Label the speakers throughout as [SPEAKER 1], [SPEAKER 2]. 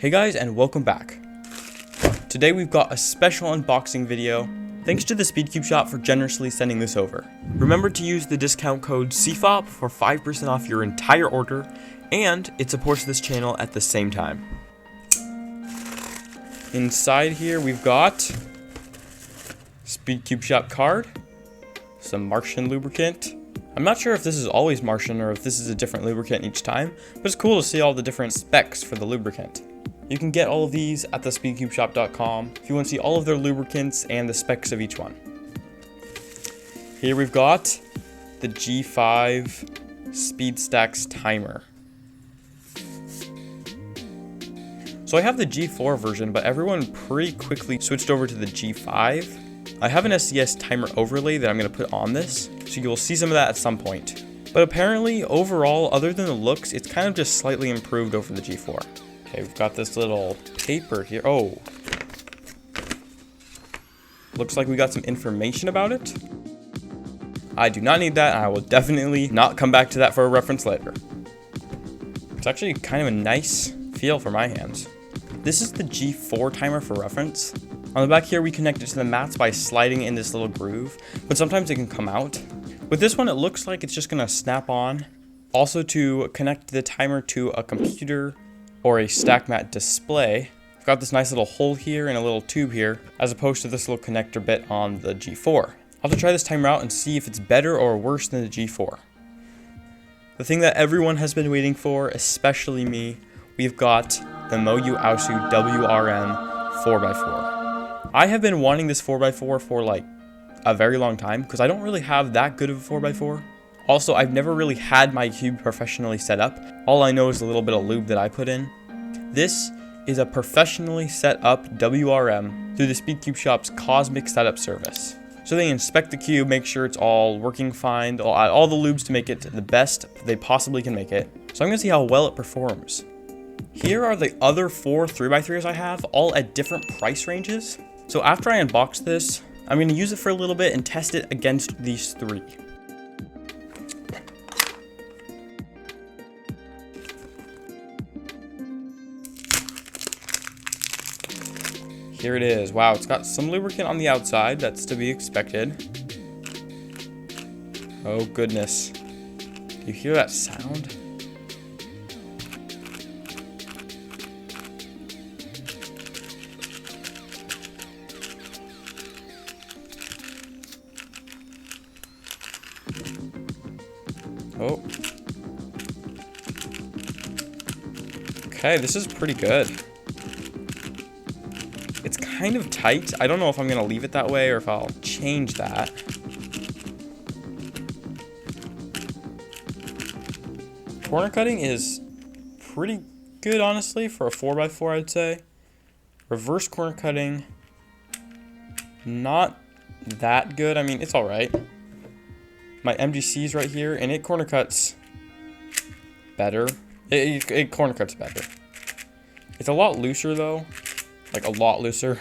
[SPEAKER 1] Hey guys, and welcome back. Today we've got a special unboxing video. Thanks to the SpeedCube shop for generously sending this over. Remember to use the discount code CFOP for 5% off your entire order, and it supports this channel at the same time. Inside here we've got SpeedCube shop card, some Martian lubricant. I'm not sure if this is always Martian or if this is a different lubricant each time, but it's cool to see all the different specs for the lubricant. You can get all of these at the speedcubeshop.com if you want to see all of their lubricants and the specs of each one. Here we've got the G5 Speed Stacks timer. So I have the G4 version, but everyone pretty quickly switched over to the G5. I have an SCS timer overlay that I'm going to put on this, so you'll see some of that at some point. But apparently, overall, other than the looks, it's kind of just slightly improved over the G4. Okay, we've got this little paper here. Oh. Looks like we got some information about it. I do not need that, and I will definitely not come back to that for a reference later. It's actually kind of a nice feel for my hands. This is the G4 timer for reference. On the back here, we connect it to the mats by sliding in this little groove, but sometimes it can come out. With this one, it looks like it's just gonna snap on. Also, to connect the timer to a computer or a stack mat display, I've got this nice little hole here and a little tube here, as opposed to this little connector bit on the G4. I'll have to try this timer out and see if it's better or worse than the G4. The thing that everyone has been waiting for, especially me, we've got the Moyu AoSu WRM 4x4. I have been wanting this 4x4 for like a very long time because I don't really have that good of a 4x4. Also, I've never really had my cube professionally set up. All I know is a little bit of lube that I put in. This is a professionally set up WRM through the SpeedCube shop's Cosmic Setup service. So they inspect the cube, make sure it's all working fine, they'll add all the lubes to make it the best they possibly can make it. So I'm gonna see how well it performs. Here are the other 4 3x3s I have, all at different price ranges. So after I unbox this, I'm gonna use it for a little bit and test it against these 3. Here it is. Wow, it's got some lubricant on the outside. That's to be expected. Oh goodness. Do you hear that sound? Oh. Okay, this is pretty good. It's kind of tight. I don't know if I'm going to leave it that way or if I'll change that. Corner cutting is pretty good, honestly, for a 4x4, I'd say. Reverse corner cutting, not that good. I mean, it's alright. My MGC's right here, and it corner cuts better. It corner cuts better. It's a lot looser, though. Like a lot looser.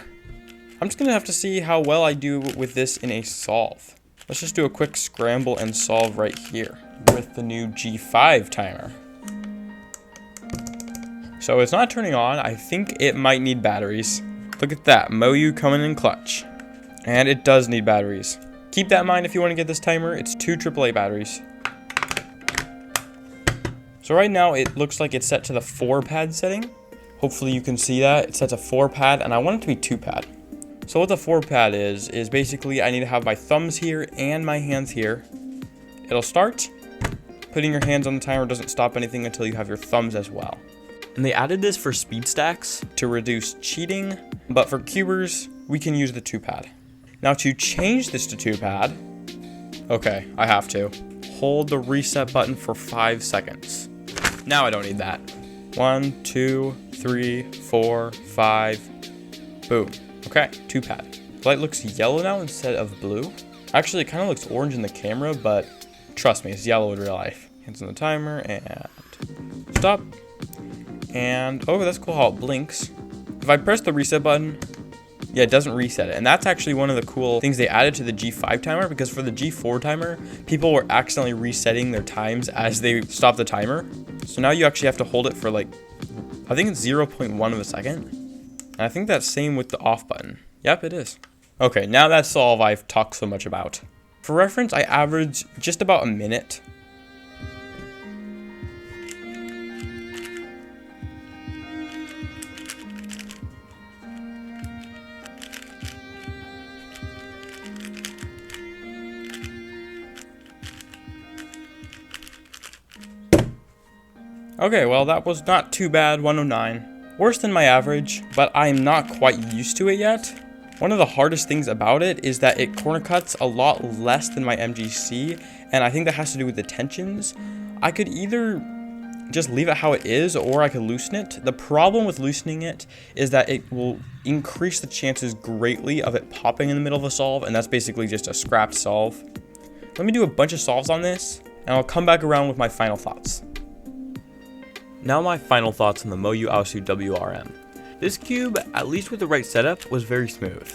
[SPEAKER 1] I'm just gonna have to see how well I do with this in a solve. Let's just do a quick scramble and solve right here with the new G5 timer. So it's not turning on. I think it might need batteries. Look at that, Moyu coming in clutch. And it does need batteries. Keep that in mind if you want to get this timer. It's 2 AAA batteries. So right now it looks like it's set to the 4-pad setting. Hopefully you can see that. It's set to 4-pad, and I want it to be 2-pad. So what the 4-pad is basically I need to have my thumbs here and my hands here. It'll start. Putting your hands on the timer doesn't stop anything until you have your thumbs as well. And they added this for speed stacks to reduce cheating, but for cubers, we can use the 2-pad. Now to change this to 2-pad, okay, I have to. Hold the reset button for 5 seconds. Now I don't need that. 1, 2, 3, 4, 5, boom. Okay, 2-pad. The light looks yellow now instead of blue. Actually, it kind of looks orange in the camera, but trust me, it's yellow in real life. Hands on the timer and stop. And, oh, that's cool how it blinks. If I press the reset button, yeah, it doesn't reset it. And that's actually one of the cool things they added to the G5 timer, because for the G4 timer, people were accidentally resetting their times as they stopped the timer. So now you actually have to hold it for like I think it's 0.1 of a second. And I think that's same with the off button. Yep, it is. Okay, now that solve I've talked so much about. For reference, I average just about a minute. Okay, well that was not too bad, 109. Worse than my average, but I'm not quite used to it yet. One of the hardest things about it is that it corner cuts a lot less than my MGC, and I think that has to do with the tensions. I could either just leave it how it is, or I could loosen it. The problem with loosening it is that it will increase the chances greatly of it popping in the middle of a solve, and that's basically just a scrapped solve. Let me do a bunch of solves on this, and I'll come back around with my final thoughts. Now my final thoughts on the Moyu AoSu WRM. This cube, at least with the right setup, was very smooth.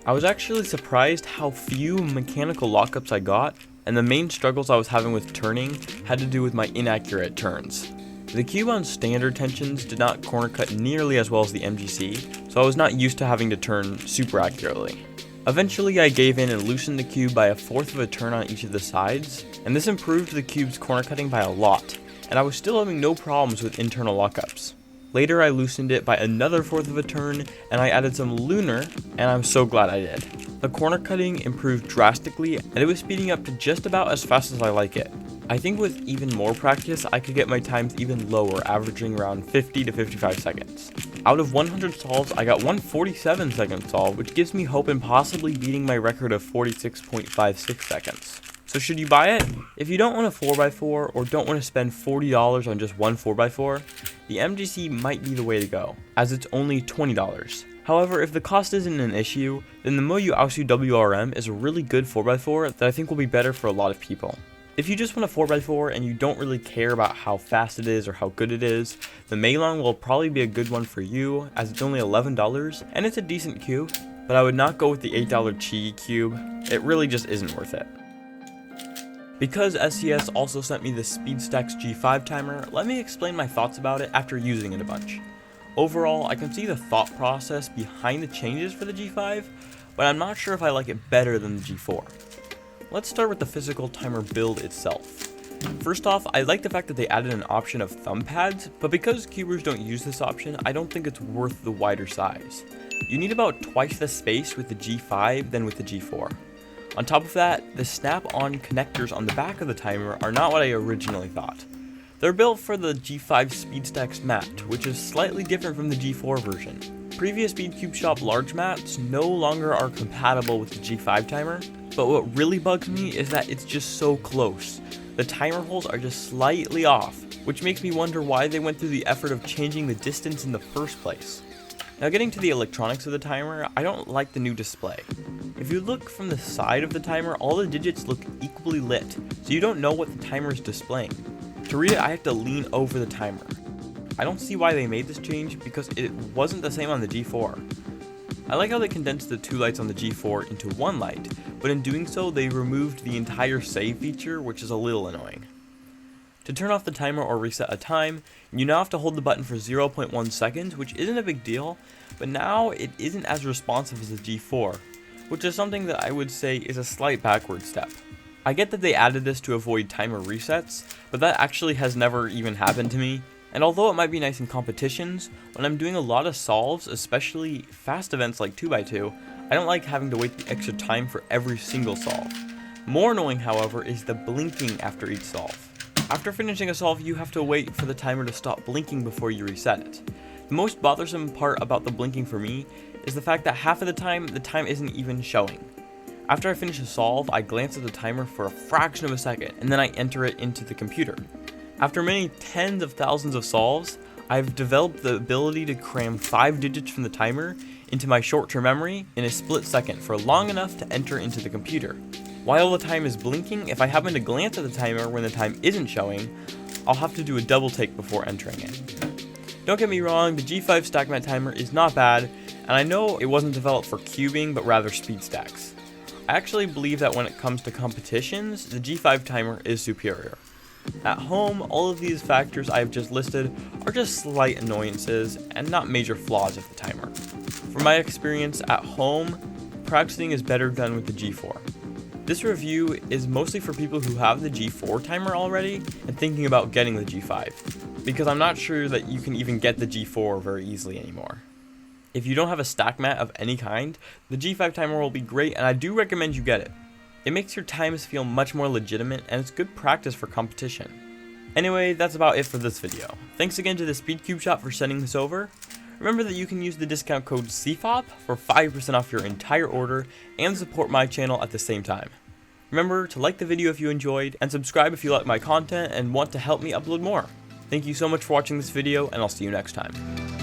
[SPEAKER 1] I was actually surprised how few mechanical lockups I got, and the main struggles I was having with turning had to do with my inaccurate turns. The cube on standard tensions did not corner cut nearly as well as the MGC, so I was not used to having to turn super accurately. Eventually I gave in and loosened the cube by 1/4 of a turn on each of the sides, and this improved the cube's corner cutting by a lot, and I was still having no problems with internal lockups. Later I loosened it by another 1/4 of a turn, and I added some lunar, and I'm so glad I did. The corner cutting improved drastically, and it was speeding up to just about as fast as I like it. I think with even more practice, I could get my times even lower, averaging around 50 to 55 seconds. Out of 100 solves, I got one 47-second solve, which gives me hope in possibly beating my record of 46.56 seconds. So should you buy it? If you don't want a 4x4 or don't want to spend $40 on just one 4x4, the MGC might be the way to go, as it's only $20. However, if the cost isn't an issue, then the Moyu AoSu WRM is a really good 4x4 that I think will be better for a lot of people. If you just want a 4x4 and you don't really care about how fast it is or how good it is, the Meilong will probably be a good one for you, as it's only $11 and it's a decent cube, but I would not go with the $8 Chi cube. It really just isn't worth it. Because SCS also sent me the SpeedStacks G5 timer, let me explain my thoughts about it after using it a bunch. Overall, I can see the thought process behind the changes for the G5, but I'm not sure if I like it better than the G4. Let's start with the physical timer build itself. First off, I like the fact that they added an option of thumb pads, but because cubers don't use this option, I don't think it's worth the wider size. You need about twice the space with the G5 than with the G4. On top of that, the snap-on connectors on the back of the timer are not what I originally thought. They're built for the G5 SpeedStacks mat, which is slightly different from the G4 version. Previous SpeedCube Shop large mats no longer are compatible with the G5 timer, but what really bugs me is that it's just so close. The timer holes are just slightly off, which makes me wonder why they went through the effort of changing the distance in the first place. Now getting to the electronics of the timer, I don't like the new display. If you look from the side of the timer, all the digits look equally lit, so you don't know what the timer is displaying. To read it, I have to lean over the timer. I don't see why they made this change because it wasn't the same on the G4. I like how they condensed the two lights on the G4 into one light, but in doing so they removed the entire save feature, which is a little annoying. To turn off the timer or reset a time, you now have to hold the button for 0.1 seconds, which isn't a big deal, but now it isn't as responsive as the G4, which is something that I would say is a slight backward step. I get that they added this to avoid timer resets, but that actually has never even happened to me, and although it might be nice in competitions, when I'm doing a lot of solves, especially fast events like 2x2, I don't like having to wait the extra time for every single solve. More annoying, however, is the blinking after each solve. After finishing a solve, you have to wait for the timer to stop blinking before you reset it. The most bothersome part about the blinking for me is the fact that half of the time isn't even showing. After I finish a solve, I glance at the timer for a fraction of a second, and then I enter it into the computer. After many tens of thousands of solves, I've developed the ability to cram 5 digits from the timer into my short-term memory in a split second for long enough to enter into the computer. While the time is blinking, if I happen to glance at the timer when the time isn't showing, I'll have to do a double take before entering it. Don't get me wrong, the G5 StackMat timer is not bad, and I know it wasn't developed for cubing, but rather speed stacks. I actually believe that when it comes to competitions, the G5 timer is superior. At home, all of these factors I have just listed are just slight annoyances and not major flaws of the timer. From my experience at home, practicing is better done with the G4. This review is mostly for people who have the G4 timer already and thinking about getting the G5, because I'm not sure that you can even get the G4 very easily anymore. If you don't have a stack mat of any kind, the G5 timer will be great, and I do recommend you get it. It makes your times feel much more legitimate, and it's good practice for competition. Anyway, that's about it for this video. Thanks again to the Speedcube Shop for sending this over. Remember that you can use the discount code CFOP for 5% off your entire order and support my channel at the same time. Remember to like the video if you enjoyed, and subscribe if you like my content and want to help me upload more. Thank you so much for watching this video, and I'll see you next time.